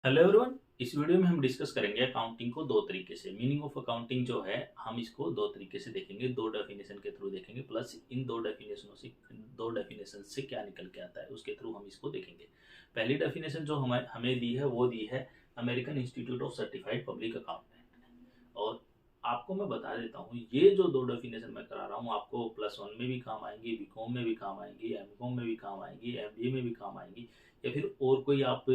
Hello everyone. इस video में हम डिस्कस करेंगे अकाउंटिंग को दो तरीके से। मीनिंग ऑफ अकाउंटिंग जो है हम इसको दो तरीके से देखेंगे, दो डेफिनेशन के थ्रू देखेंगे, प्लस इन दो डेफिनेशन से क्या निकल के आता है उसके थ्रू हम इसको देखेंगे। पहली डेफिनेशन जो हमें हमें दी है वो दी है American institute of certified public accountant. और आपको मैं बता देता हूँ, ये जो दो डेफिनेशन मैं करा रहा हूँ आपको +1 में भी काम आएंगी, बीकॉम में भी काम आएंगी, एमकॉम में भी काम आएंगी, एमबीए में भी काम आएंगी, या फिर और कोई आप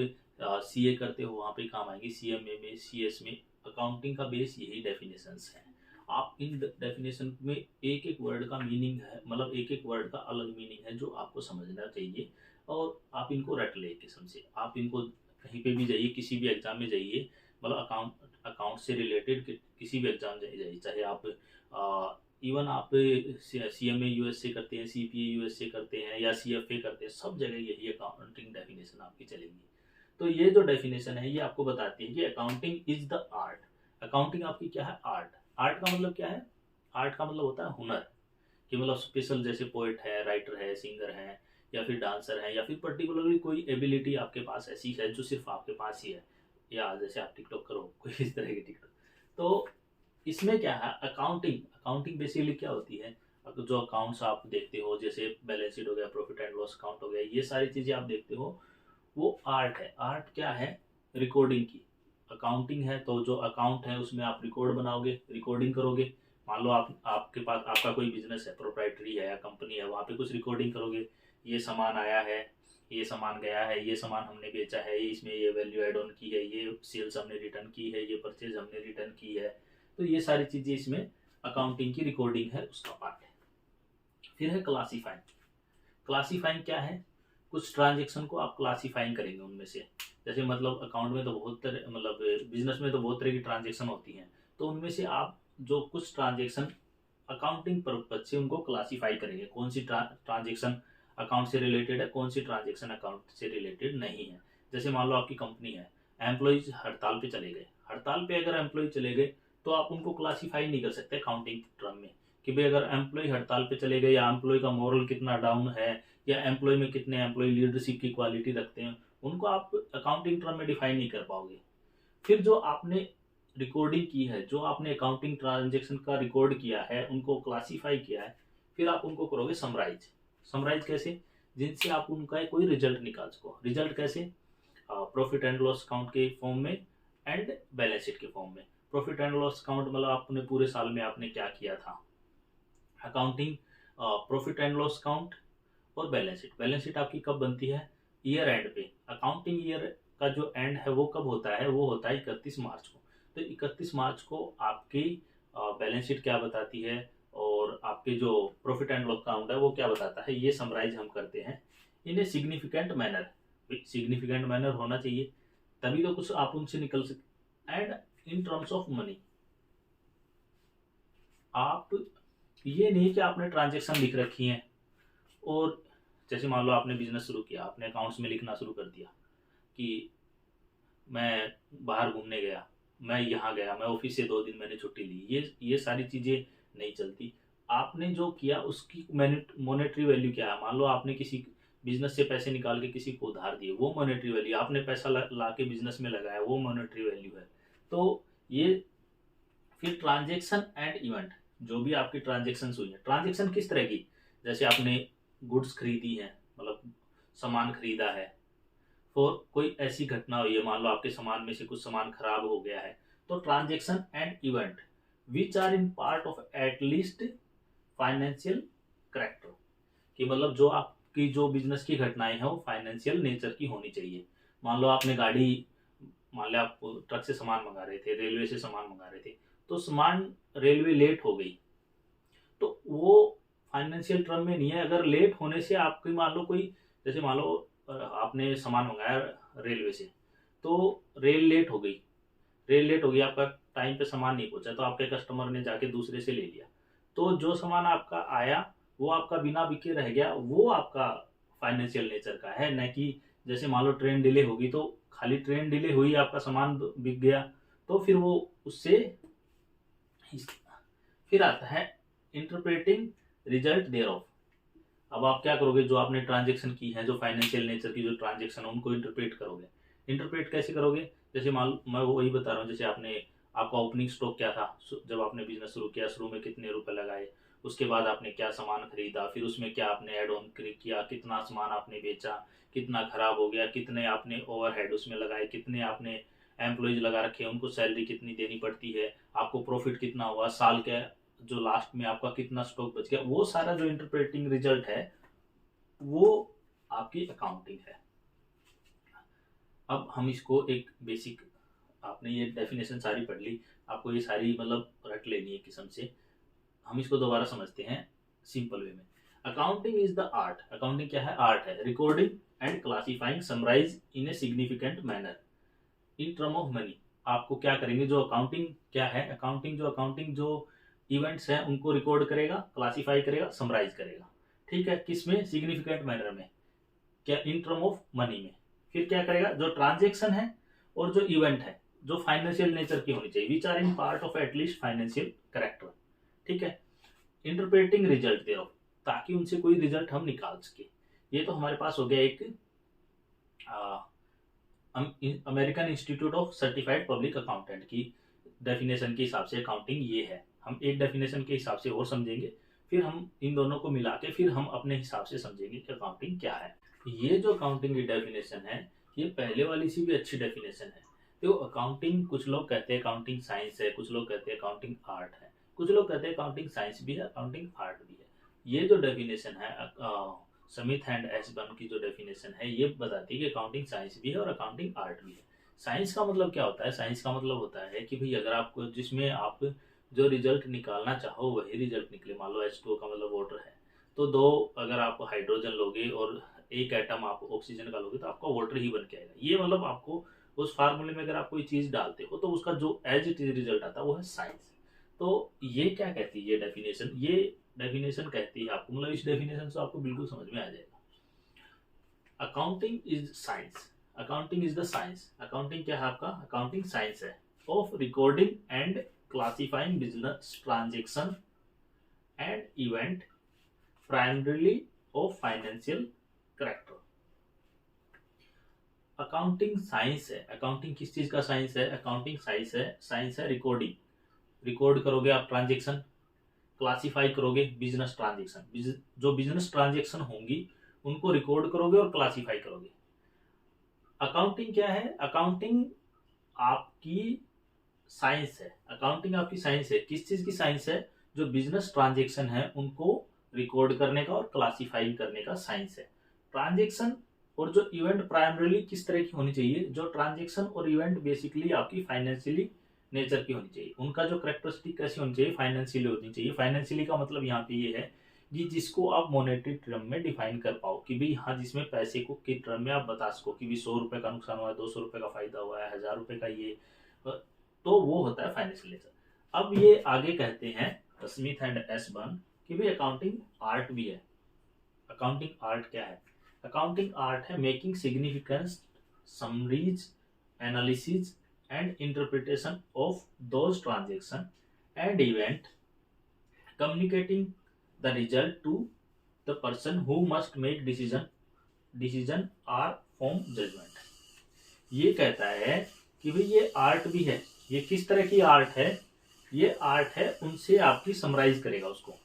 सीए करते हो वहाँ पे काम आएंगी, सीएमए में, सीएस में। अकाउंटिंग का बेस यही डेफिनेशंस हैं। आप इन डेफिनेशन में एक एक वर्ड का मीनिंग है, मतलब एक एक वर्ड का अलग मीनिंग है जो आपको समझना चाहिए। और आप इनको रट ले किस्म से, आप इनको कहीं पे भी जाइए, किसी भी एग्जाम में जाइए, मतलब अकाउंट से रिलेटेड किसी भी एग्जाम जाइए, चाहे आप इवन आप सीएमए यूएस से करते हैं, सीपीए यूएस से करते हैं, या सीएफए करते हैं, सब जगह यही अकाउंटिंग डेफिनेशन आपकी चलेंगी। तो ये जो डेफिनेशन है ये आपको बताती है कि accounting is the art. Accounting आपकी क्या है? आर्ट। आर्ट का मतलब क्या है? आर्ट का मतलब होता है हुनर। कि मतलब स्पेशल, जैसे पोएट है, राइटर है, सिंगर है, या फिर डांसर है, या फिर पर्टिकुलरली कोई एबिलिटी आपके पास ऐसी है जो सिर्फ आपके पास ही है, या जैसे आप टिकटॉक करो कोई इस तरह की टिकटॉक। तो इसमें क्या है, अकाउंटिंग अकाउंटिंग बेसिकली क्या होती है? जो अकाउंट्स आप देखते हो, जैसे बैलेंस शीट हो गया, प्रॉफिट एंड लॉस अकाउंट हो गया, ये सारी चीजें आप देखते हो, वो आर्ट है। आर्ट क्या है? रिकॉर्डिंग की। अकाउंटिंग है तो जो अकाउंट है उसमें आप रिकॉर्ड बनाओगे, रिकॉर्डिंग करोगे। मान लो आप आपके पास आपका कोई बिजनेस है, प्रोप्राइटरी है या कंपनी है, वहाँ पे कुछ रिकॉर्डिंग करोगे। ये सामान आया है, ये सामान गया है, ये सामान हमने बेचा है, इसमें ये वैल्यू एड ऑन की है, ये सेल्स हमने रिटर्न की है, ये परचेज हमने रिटर्न की है। तो ये सारी चीज़ें इसमें अकाउंटिंग की रिकॉर्डिंग है, उसका पार्ट है। फिर है क्लासीफाइंग। क्लासीफाइंग क्या है? कुछ ट्रांजेक्शन को आप क्लासीफाइंग करेंगे उनमें से। जैसे मतलब अकाउंट में तो बहुत तरह, मतलब बिजनेस में तो बहुत तरह की ट्रांजेक्शन होती हैं। तो उनमें से आप जो कुछ ट्रांजेक्शन अकाउंटिंग पर्पज से उनको क्लासीफाई करेंगे, कौन सी ट्रांजेक्शन अकाउंट से रिलेटेड है, कौन सी ट्रांजेक्शन अकाउंट से रिलेटेड नहीं है। जैसे मान लो आपकी कंपनी है, एम्प्लॉयज हड़ताल पे चले गए। हड़ताल पे अगर एम्प्लॉय चले गए तो आप उनको क्लासीफाई नहीं कर सकते अकाउंटिंग टर्म में, कि भाई अगर एम्प्लॉय हड़ताल पे चले गए, या एम्प्लॉय का मोरल कितना डाउन है, या एम्प्लॉय में कितने एम्प्लॉय लीडरशिप की क्वालिटी रखते हैं, उनको आप अकाउंटिंग टर्म में डिफाइन नहीं कर पाओगे। फिर जो आपने रिकॉर्डिंग की है, जो आपने अकाउंटिंग ट्रांजेक्शन का रिकॉर्ड किया है, उनको क्लासीफाई किया है, फिर आप उनको करोगे समराइज। समराइज कैसे? जिनसे आप उनका कोई रिजल्ट निकाल सको। रिजल्ट कैसे? प्रॉफिट एंड लॉस अकाउंट के फॉर्म में, एंड बैलेंस शीट के फॉर्म में। प्रॉफिट एंड लॉस अकाउंट मतलब आपने पूरे साल में आपने क्या किया था। Accounting, profit and loss account और बैलेंस शीट। बैलेंस शीट आपकी कब बनती है? ईयर एंड पे। अकाउंटिंग ईयर का जो एंड है वो कब होता है? वो होता है 31 मार्च को। तो 31 मार्च को आपकी बैलेंस शीट क्या बताती है, और आपके जो प्रॉफिट एंड लॉस अकाउंट है वो क्या बताता है, ये समराइज हम करते हैं in a significant manner. Significant manner होना चाहिए, तभी तो कुछ आप उनसे निकल सकते। And in terms of money, आप ये नहीं कि आपने ट्रांजेक्शन लिख रखी है, और जैसे मान लो आपने बिजनेस शुरू किया, आपने अकाउंट्स में लिखना शुरू कर दिया कि मैं बाहर घूमने गया, मैं यहाँ गया, मैं ऑफिस से 2 दिन मैंने छुट्टी ली। ये सारी चीज़ें नहीं चलती। आपने जो किया उसकी मॉनेटरी वैल्यू क्या है? मान लो आपने किसी बिजनेस से पैसे निकाल के किसी को उधार दिए, वो मॉनेटरी वैल्यू। आपने पैसा ला के बिजनेस में लगाया, वो मॉनेटरी वैल्यू है। तो ये फिर ट्रांजेक्शन एंड इवेंट, जो भी आपकी ट्रांजेक्शन हुई है। ट्रांजेक्शन किस तरह की? जैसे आपने गुड्स खरीदी है, मतलब सामान खरीदा है, और कोई ऐसी घटना हुई है, मान लो आपके सामान में से कुछ सामान खराब हो गया है। तो transaction and event which are in part of at least financial character, कि मतलब जो आपकी जो बिजनेस की घटनाएं हैं वो फाइनेंशियल नेचर की होनी चाहिए। मान लो आपने गाड़ी, मान लो आप ट्रक से सामान मंगा रहे थे, रेलवे से सामान मंगा रहे थे, तो सामान रेलवे लेट हो गई, तो वो फाइनेंशियल टर्म में नहीं है। अगर लेट होने से आपकी, मान लो कोई, जैसे मान लो आपने सामान मंगाया रेलवे से, तो रेल लेट हो गई, रेल लेट हो गई, आपका टाइम पे सामान नहीं पहुंचा, तो आपके कस्टमर ने जाके दूसरे से ले लिया। तो जो सामान आपका आया वो आपका बिना बिके रह गया, वो आपका फाइनेंशियल नेचर का है। न कि जैसे मान लो ट्रेन डिले होगी, तो खाली ट्रेन डिले हुई, आपका सामान बिक गया, तो फिर वो उससे। फिर आता है इंटरप्रेटिंग रिजल्ट देयर ऑफ। अब आप क्या करोगे? जो आपने ट्रांजेक्शन की है, जो फाइनेंशियल नेचर की जो ट्रांजेक्शन है, उनको इंटरप्रेट करोगे। इंटरप्रेट कैसे करोगे? जैसे मान मैं वही बता रहा हूँ, जैसे आपका ओपनिंग स्टॉक क्या था जब आपने बिजनेस शुरू किया, शुरू में कितने रुपए लगाए, उसके बाद आपने क्या सामान खरीदा, फिर उसमें क्या आपने ऐड ऑन किया, कितना सामान आपने बेचा, कितना खराब हो गया, कितने आपने ओवरहेड उसमें लगाए, कितने आपने एम्प्लॉयज लगा रखे, उनको सैलरी कितनी देनी पड़ती है, आपको प्रॉफिट कितना हुआ, साल के जो लास्ट में आपका कितना स्टॉक बच गया, वो सारा जो इंटरप्रेटिंग रिजल्ट है वो आपकी अकाउंटिंग है। अब हम इसको एक बेसिक, आपने ये डेफिनेशन सारी पढ़ ली, आपको ये सारी मतलब रट लेनी है किस्म से, हम इसको दोबारा समझते हैं सिंपल वे में। Accounting is the art, accounting क्या है? आर्ट है। Recording and classifying summarise in a significant manner in term of money. आपको क्या करेंगे, जो अकाउंटिंग क्या है, अकाउंटिंग जो इवेंट्स है उनको रिकॉर्ड करेगा, क्लासिफाई करेगा, समराइज करेगा। ठीक है, किसमें? सिग्निफिकेंट मैनर में, क्या? इन टर्म ऑफ मनी में। फिर क्या करेगा, जो ट्रांजेक्शन है और जो इवेंट है जो फाइनेंशियल नेचर की होनी चाहिए, which are in part of at least financial character. ठीक है, इंटरप्रेटिंग रिजल्ट दे रहा हूं ताकि उनसे कोई रिजल्ट हम निकाल सके। ये तो हमारे पास हो गया एक American institute of certified public accountant की डेफिनेशन के हिसाब से अकाउंटिंग ये है। हम एक डेफिनेशन के हिसाब से और समझेंगे, फिर हम इन दोनों को मिला के फिर हम अपने हिसाब से समझेंगे कि अकाउंटिंग क्या है। ये जो अकाउंटिंग की डेफिनेशन है ये पहले वाली से भी अच्छी डेफिनेशन है। तो अकाउंटिंग, कुछ लोग कहते हैं अकाउंटिंग साइंस है, कुछ लोग कहते हैं अकाउंटिंग आर्ट है, कुछ लोग कहते हैं अकाउंटिंग साइंस भी है, अकाउंटिंग आर्ट भी है। ये जो डेफिनेशन है स्मिथ एंड एशबर्न की जो डेफिनेशन है ये बताती है कि अकाउंटिंग साइंस भी है और अकाउंटिंग आर्ट भी है। साइंस का मतलब क्या होता है? साइंस का मतलब होता है कि भाई अगर आपको जिसमें आप जो रिजल्ट निकालना चाहो वही रिजल्ट निकले। मान लो H2O का मतलब वाटर है, तो दो अगर आप हाइड्रोजन लोगे और एक एटम आप ऑक्सीजन का लोगे तो आपका वाटर ही बन के आएगा। ये मतलब आपको उस फार्मूले में अगर आप कोई चीज डालते हो तो उसका जो एज इट इज रिजल्ट आता है वो है साइंस। तो ये क्या कहती है ये डेफिनेशन कहती है आपको, मतलब इस डेफिनेशन से आपको बिल्कुल समझ में आ जाएगा। Accounting is science, accounting is the science. Accounting क्या है आपका? अकाउंटिंग साइंस है of recording and classifying business transaction and event primarily of financial character. Accounting science है। अकाउंटिंग किस चीज का साइंस है? अकाउंटिंग साइंस है रिकॉर्डिंग। रिकॉर्ड करोगे आप ट्रांजेक्शन, क्लासिफाई करोगे बिजनेस ट्रांजेक्शन, जो बिजनेस ट्रांजेक्शन होंगी उनको रिकॉर्ड करोगे और क्लासिफाई करोगे। अकाउंटिंग क्या है? अकाउंटिंग आपकी साइंस है। अकाउंटिंग आपकी साइंस है। किस चीज की साइंस है? जो बिजनेस ट्रांजेक्शन है उनको रिकॉर्ड करने का और क्लासिफाई करने का साइंस है। ट्रांजेक्शन और जो इवेंट प्राइमरीली किस तरह की होनी चाहिए? जो ट्रांजेक्शन और इवेंट बेसिकली आपकी फाइनेंशियली नेचर की होनी चाहिए। उनका जो करेक्टरिस्टिक कैसी होनी चाहिए? फाइनेंशियली होनी चाहिए। फाइनेंशियली का मतलब यहाँ पे ये है कि जिसको आप मॉनेटरी टर्म में डिफाइन कर पाओ कि भाई हाँ, जिसमें पैसे को के टर्म में आप बता सको कि भी 100 रुपए का नुकसान हुआ है, 200 रुपए का फायदा हुआ है, 1000 रुपए का ये, तो वो होता है फाइनेंशियल नेचर। अब ये आगे कहते हैं स्मिथ एंड एशबर्न कि भाई अकाउंटिंग आर्ट भी है। अकाउंटिंग आर्ट क्या है? अकाउंटिंग आर्ट है making significance summaries analysis and interpretation of those transaction and event, communicating the result to the person who must make decision or form judgment। ये कहता है कि भाई ये आर्ट भी है। ये किस तरह की आर्ट है? ये आर्ट है उनसे आपकी समराइज करेगा उसको।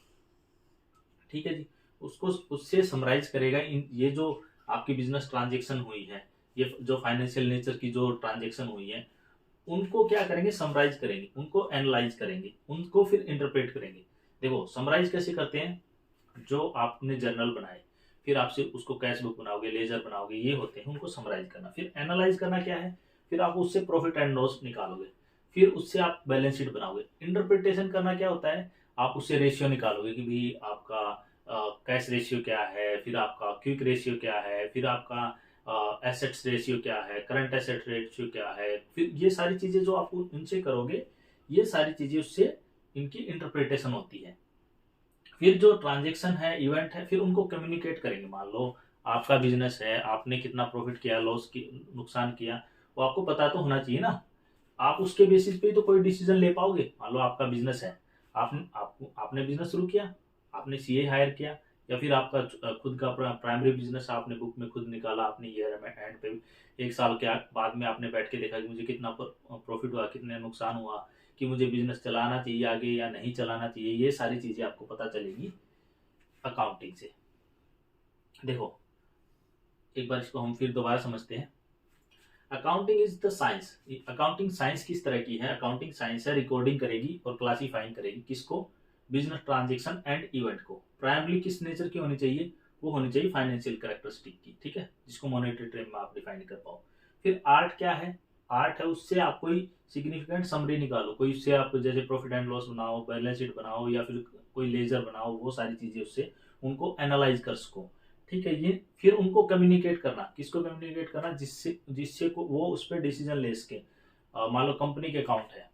ठीक है जी, उसको उससे समराइज करेगा ये जो आपकी बिजनेस ट्रांजेक्शन हुई है, ये जो फाइनेंशियल नेचर की जो ट्रांजेक्शन हुई है, उनको क्या करेंगे? समराइज करेंगे, उनको एनालाइज करेंगे, उनको फिर इंटरप्रेट करेंगे। देखो समराइज कैसे करते हैं? जो आपने जर्नल बनाए, फिर आपसे उसको कैश बुक बनाओगे, लेजर बनाओगे, ये होते हैं उनको समराइज करना। फिर एनालाइज करना क्या है? फिर आप उससे प्रॉफिट एंड लॉस निकालोगे, फिर उससे आप बैलेंस शीट बनाओगे। इंटरप्रिटेशन करना क्या होता है? आप उससे रेशियो निकालोगे कि भाई आपका कैश रेशियो क्या है, फिर आपका क्विक रेशियो क्या है, फिर आपका एसेट्स रेशियो क्या है, करंट एसेट रेशियो क्या है, फिर ये सारी चीजें जो आप उनसे करोगे, ये सारी चीजें उससे इनकी इंटरप्रिटेशन होती है। फिर जो ट्रांजेक्शन है, इवेंट है, फिर उनको कम्युनिकेट करेंगे। मान लो आपका बिजनेस है, आपने कितना प्रॉफिट किया, नुकसान किया, वो आपको पता तो होना चाहिए ना। आप उसके बेसिस पे तो कोई डिसीजन ले पाओगे। मान लो आपका बिजनेस है, आपने बिजनेस शुरू किया, आपने सीए हायर किया, या फिर आपका खुद का प्राइमरी बिजनेस आपने बुक में खुद निकाला, आपने ईयर एंड पे 1 साल के बाद में आपने बैठ के देखा कि मुझे कितना प्रॉफिट हुआ, कितने नुकसान हुआ, कि मुझे बिजनेस चलाना चाहिए आगे या नहीं चलाना चाहिए, ये सारी चीज़ें आपको पता चलेगी अकाउंटिंग से। देखो एक बार इसको हम फिर दोबारा समझते हैं। Accounting is the science. Accounting science किस तरह की है? अकाउंटिंग साइंस है रिकॉर्डिंग करेगी और क्लासीफाइंग करेगी किसको? बिजनेस ट्रांजेक्शन एंड इवेंट को। प्राइमरी किस नेचर की होनी चाहिए? वो होनी चाहिए फाइनेंशियल कैरेक्टरिस्टिक की, ठीक है, जिसको मॉनेटरी टर्म में आप डिफाइन कर पाओ। फिर आर्ट क्या है? आर्ट है उससे आप कोई सिग्निफिकेंट समरी निकालो, कोई उससे आप जैसे प्रॉफिट एंड लॉस बनाओ, बैलेंस शीट बनाओ, या फिर कोई लेजर बनाओ, वो सारी चीजें उससे उनको एनालाइज कर सको, ठीक है। ये फिर उनको कम्युनिकेट करना, किसको कम्युनिकेट करना? जिससे जिससे को वो उस पर डिसीजन ले सके। मान लो कंपनी के अकाउंट है,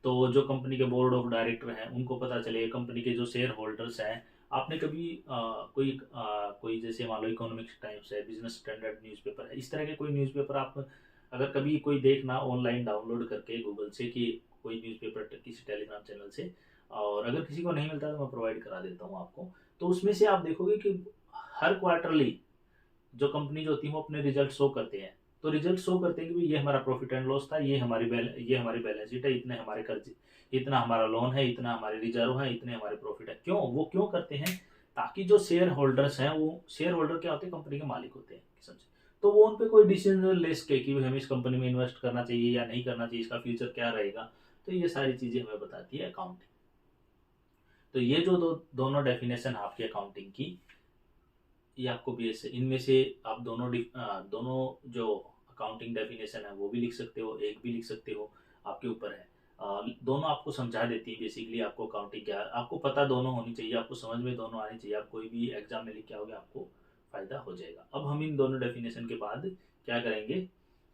तो जो कंपनी के बोर्ड ऑफ डायरेक्टर हैं उनको पता चले, कंपनी के जो शेयर होल्डर्स हैं। आपने कभी कोई जैसे मान लो इकोनॉमिक्स टाइम्स है, बिजनेस स्टैंडर्ड न्यूज़पेपर है, इस तरह के कोई न्यूज़पेपर आप अगर कभी कोई देखना ऑनलाइन डाउनलोड करके गूगल से कि कोई न्यूज़पेपर किसी टेलीग्राम चैनल से, और अगर किसी को नहीं मिलता तो मैं प्रोवाइड करा देता हूँ आपको। तो उसमें से आप देखोगे कि हर क्वार्टरली जो कंपनी जो होती है वो अपने रिजल्ट शो करते हैं। तो रिजल्ट शो करते हैं कि ये हमारा प्रॉफिट एंड लॉस था, ये हमारी बैलेंस शीट है, इतने हमारे कर्ज, इतना हमारा लोन है, इतना हमारे रिजर्व है, इतने हमारे प्रॉफिट है। क्यों? वो क्यों करते हैं? ताकि जो शेयर होल्डर्स हैं, वो शेयर होल्डर क्या होते हैं? कंपनी के मालिक होते हैं समझे। तो वो उन पे कोई डिसीजन ले सके कि हमें इस कंपनी में इन्वेस्ट करना चाहिए या नहीं करना चाहिए, इसका फ्यूचर क्या रहेगा। तो ये सारी चीजें हमें बताती है अकाउंटिंग। तो ये जो दोनों डेफिनेशन आपकी अकाउंटिंग की, ये आपको भी ऐसे इनमें से आप दोनों जो अकाउंटिंग डेफिनेशन है वो भी लिख सकते हो, एक भी लिख सकते हो, आपके ऊपर है। दोनों आपको समझा देती है बेसिकली आपको अकाउंटिंग क्या है। आपको पता दोनों होनी चाहिए, आपको समझ में दोनों आनी चाहिए। आप कोई भी एग्जाम में लिख के आओगे आपको फायदा हो जाएगा। अब हम इन दोनों डेफिनेशन के बाद क्या करेंगे?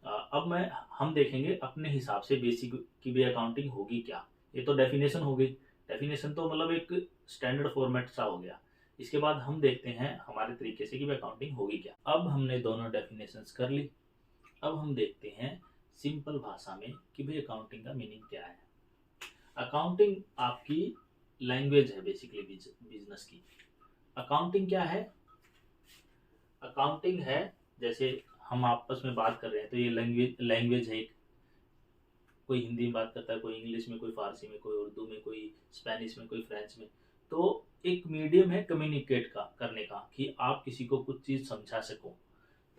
अब हम देखेंगे अपने हिसाब से बेसिक की भी अकाउंटिंग होगी क्या। ये तो डेफिनेशन हो गई, डेफिनेशन तो मतलब एक स्टैंडर्ड फॉर्मेट सा हो गया। इसके बाद हम देखते हैं हमारे तरीके से कि भाई अकाउंटिंग होगी क्या। अब हमने दोनों डेफिनेशंस कर ली। अब हम देखते हैं सिंपल भाषा में कि भाई अकाउंटिंग का मीनिंग क्या है। अकाउंटिंग आपकी लैंग्वेज है बेसिकली बिजनेस की। अकाउंटिंग क्या है? अकाउंटिंग है जैसे हम आपस में बात कर रहे हैं तो ये लैंग्वेज है। कोई हिंदी में बात करता है, कोई इंग्लिश में, कोई फारसी में, कोई उर्दू में, कोई स्पेनिश में, कोई फ्रेंच में। तो एक मीडियम है कम्युनिकेट का करने का, कि आप किसी को कुछ चीज़ समझा सको।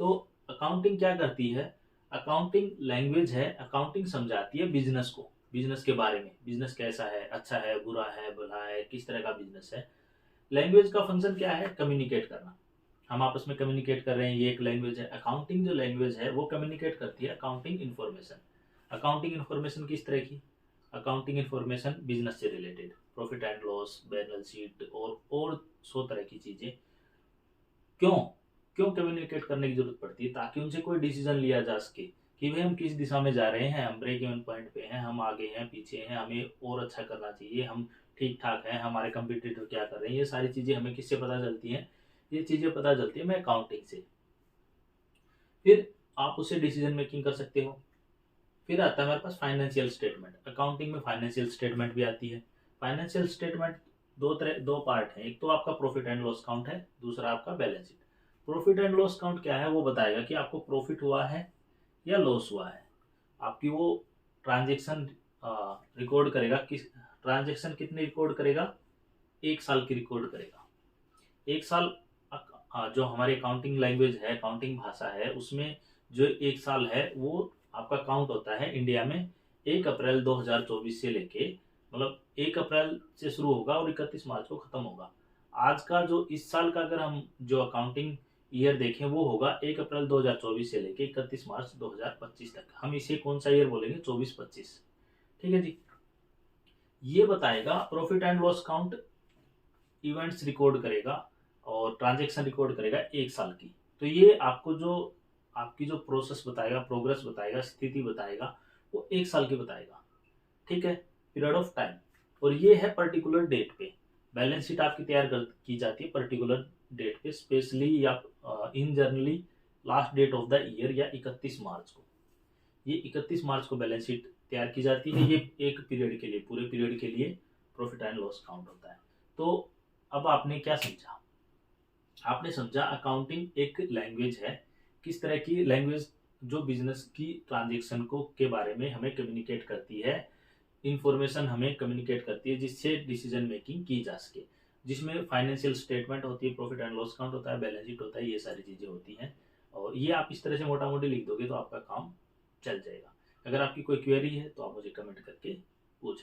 तो अकाउंटिंग क्या करती है? अकाउंटिंग लैंग्वेज है, अकाउंटिंग समझाती है बिजनेस को, बिजनेस के बारे में, बिजनेस कैसा है, अच्छा है, बुरा है, भला है, किस तरह का बिजनेस है। लैंग्वेज का फंक्शन क्या है? कम्युनिकेट करना। हम आपस में कम्युनिकेट कर रहे हैं, ये एक लैंग्वेज है। अकाउंटिंग जो लैंग्वेज है वो कम्युनिकेट करती है अकाउंटिंग इन्फॉर्मेशन। अकाउंटिंग इन्फॉर्मेशन किस तरह की? अकाउंटिंग इन्फॉर्मेशन बिजनेस से related, profit and loss, balance sheet और 100 तरह की चीजें। क्यों क्यों कम्युनिकेट करने की जरूरत पड़ती है? ताकि उनसे कोई डिसीजन लिया जा सके कि भाई हम किस दिशा में जा रहे हैं, हम ब्रेक इवन पॉइंट पे हैं, हम आगे हैं, पीछे हैं, हमें और अच्छा करना चाहिए, हम ठीक ठाक हैं, हमारे कंपटीटर क्या कर रहे हैं। ये सारी चीजें हमें किससे पता चलती हैं? ये चीजें पता चलती है हमें अकाउंटिंग से। फिर आप उससे डिसीजन मेकिंग कर सकते हो। फिर आता है हमारे पास फाइनेंशियल स्टेटमेंट। अकाउंटिंग में फाइनेंशियल स्टेटमेंट भी आती है। फाइनेंशियल स्टेटमेंट दो पार्ट है, एक तो आपका प्रॉफिट एंड लॉस अकाउंट है, दूसरा आपका balance sheet. Profit and loss account क्या है? वो बताएगा कि आपको प्रॉफिट हुआ है या लॉस हुआ है। आपकी वो ट्रांजेक्शन रिकॉर्ड करेगा। किस ट्रांजेक्शन कितनी रिकॉर्ड करेगा? 1 साल की रिकॉर्ड करेगा। 1 साल जो हमारी अकाउंटिंग लैंग्वेज है, अकाउंटिंग भाषा है, उसमें जो 1 साल है वो आपका काउंट होता है इंडिया में 1 अप्रैल 2024 से लेके, मतलब 1 अप्रैल से शुरू होगा और 31 मार्च को खत्म होगा। आज का जो इस साल का अगर हम जो अकाउंटिंग ईयर देखें वो होगा 1 अप्रैल 2024 से लेके 31 मार्च 2025 तक। हम इसे कौन सा ईयर बोलेंगे? 24-25, ठीक है जी। ये बताएगा profit and loss account events record करेगा और ट्रांजेक्शन रिकॉर्ड करेगा 1 साल की। तो ये आपको जो आपकी जो प्रोसेस बताएगा, प्रोग्रेस बताएगा, स्थिति बताएगा, वो 1 साल की बताएगा, ठीक है, पीरियड ऑफ टाइम। और ये है पर्टिकुलर डेट पे। बैलेंस शीट आपकी की जाती है पर्टिकुलर डेट पे, स्पेशली या in generally last date of the year या 31 मार्च को। ये 31 मार्च को बैलेंस शीट तैयार की जाती है। ये एक पीरियड के लिए, पूरे पीरियड के लिए प्रॉफिट एंड लॉस काउंट होता है। तो अब आपने क्या समझा? आपने समझा अकाउंटिंग एक लैंग्वेज है, किस तरह की लैंग्वेज, जो बिजनेस की ट्रांजेक्शन को के बारे में हमें कम्युनिकेट करती है, इंफॉर्मेशन हमें कम्युनिकेट करती है जिससे डिसीजन मेकिंग की जा सके, जिसमें फाइनेंशियल स्टेटमेंट होती है, प्रॉफिट एंड लॉस अकाउंट होता है, बैलेंस शीट होता है, ये सारी चीजें होती हैं। और ये आप इस तरह से मोटा मोटी लिख दोगे तो आपका काम चल जाएगा। अगर आपकी कोई क्वेरी है तो आप मुझे कमेंट करके पूछ